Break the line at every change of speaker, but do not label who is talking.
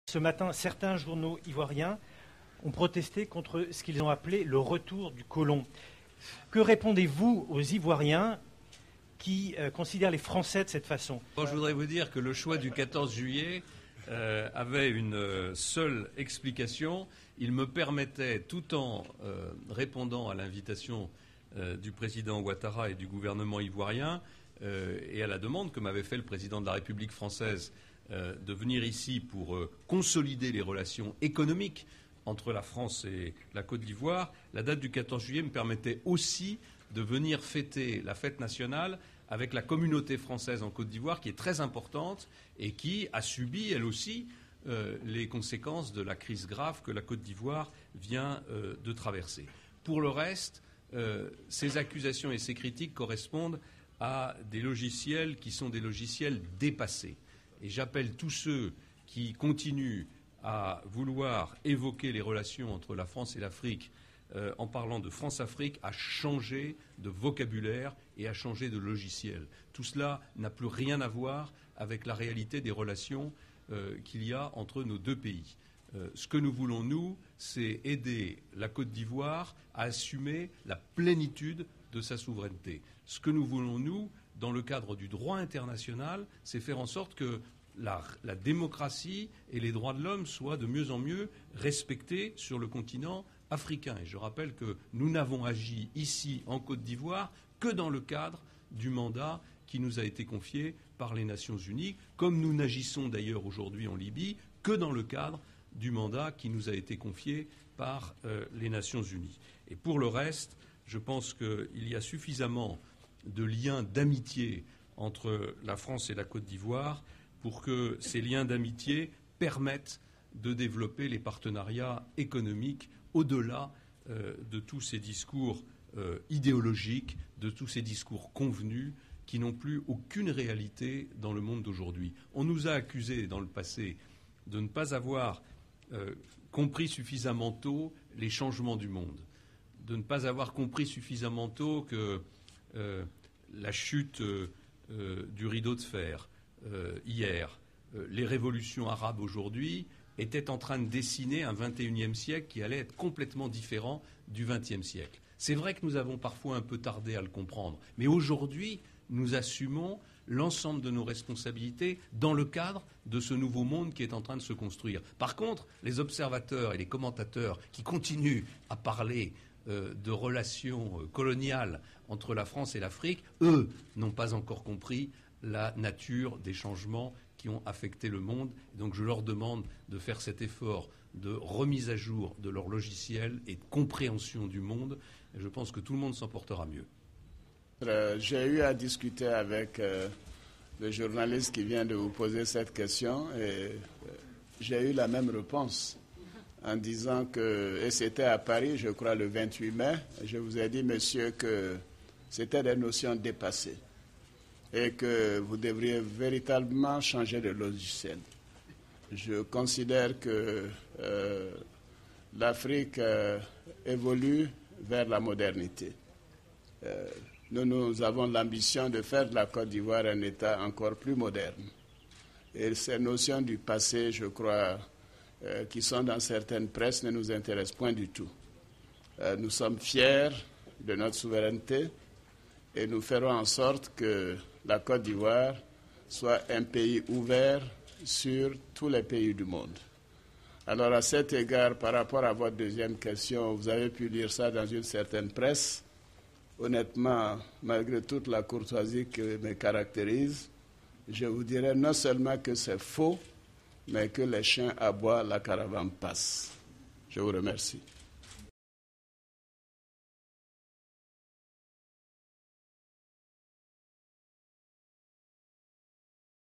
Ce matin, certains journaux ivoiriens ont protesté contre ce qu'ils ont appelé le retour du colon. Que répondez-vous aux Ivoiriens qui considèrent les Français de cette façon?
Je voudrais vous dire que le choix du 14 juillet avait une seule explication. Il me permettait, tout en répondant à l'invitation du président Ouattara et du gouvernement ivoirien et à la demande que m'avait fait le président de la République française de venir ici pour consolider les relations économiques entre la France et la Côte d'Ivoire, la date du 14 juillet me permettait aussi de venir fêter la fête nationale avec la communauté française en Côte d'Ivoire, qui est très importante et qui a subi, elle aussi, les conséquences de la crise grave que la Côte d'Ivoire vient de traverser. Pour le reste, ces accusations et ces critiques correspondent à des logiciels qui sont des logiciels dépassés. Et j'appelle tous ceux qui continuent à vouloir évoquer les relations entre la France et l'Afrique en parlant de France-Afrique à changer de vocabulaire et à changer de logiciel. Tout cela n'a plus rien à voir avec la réalité des relations qu'il y a entre nos deux pays. Ce que nous voulons, nous, c'est aider la Côte d'Ivoire à assumer la plénitude de sa souveraineté. Ce que nous voulons, nous, dans le cadre du droit international, c'est faire en sorte que la démocratie et les droits de l'homme soient de mieux en mieux respectés sur le continent africain. Et je rappelle que nous n'avons agi ici en Côte d'Ivoire que dans le cadre du mandat qui nous a été confié par les Nations Unies, comme nous n'agissons d'ailleurs aujourd'hui en Libye que dans le cadre du mandat qui nous a été confié par les Nations Unies. Et pour le reste, je pense qu'il y a suffisamment de liens d'amitié entre la France et la Côte d'Ivoire pour que ces liens d'amitié permettent de développer les partenariats économiques au-delà de tous ces discours idéologiques, de tous ces discours convenus qui n'ont plus aucune réalité dans le monde d'aujourd'hui. On nous a accusés dans le passé de ne pas avoir compris suffisamment tôt les changements du monde, de ne pas avoir compris suffisamment tôt que la chute du rideau de fer hier, les révolutions arabes aujourd'hui étaient en train de dessiner un XXIe siècle qui allait être complètement différent du XXe siècle. C'est vrai que nous avons parfois un peu tardé à le comprendre, mais aujourd'hui, nous assumons l'ensemble de nos responsabilités dans le cadre de ce nouveau monde qui est en train de se construire. Par contre, les observateurs et les commentateurs qui continuent à parler de relations coloniales entre la France et l'Afrique, eux, n'ont pas encore compris la nature des changements qui ont affecté le monde. Donc je leur demande de faire cet effort de remise à jour de leur logiciel et de compréhension du monde. Et je pense que tout le monde s'en portera mieux.
J'ai eu à discuter avec le journaliste qui vient de vous poser cette question et j'ai eu la même réponse en disant que, et c'était à Paris, je crois le 28 mai, je vous ai dit, monsieur, que c'était des notions dépassées et que vous devriez véritablement changer de logiciel. Je considère que l'Afrique évolue vers la modernité. Nous avons l'ambition de faire de la Côte d'Ivoire un État encore plus moderne. Et ces notions du passé, je crois, qui sont dans certaines presses, ne nous intéressent point du tout. Nous sommes fiers de notre souveraineté et nous ferons en sorte que la Côte d'Ivoire soit un pays ouvert sur tous les pays du monde. Alors à cet égard, par rapport à votre deuxième question, vous avez pu lire ça dans une certaine presse. Honnêtement, malgré toute la courtoisie qui me caractérise, je vous dirais non seulement que c'est faux, mais que les chiens aboient, la caravane passe. Je vous remercie.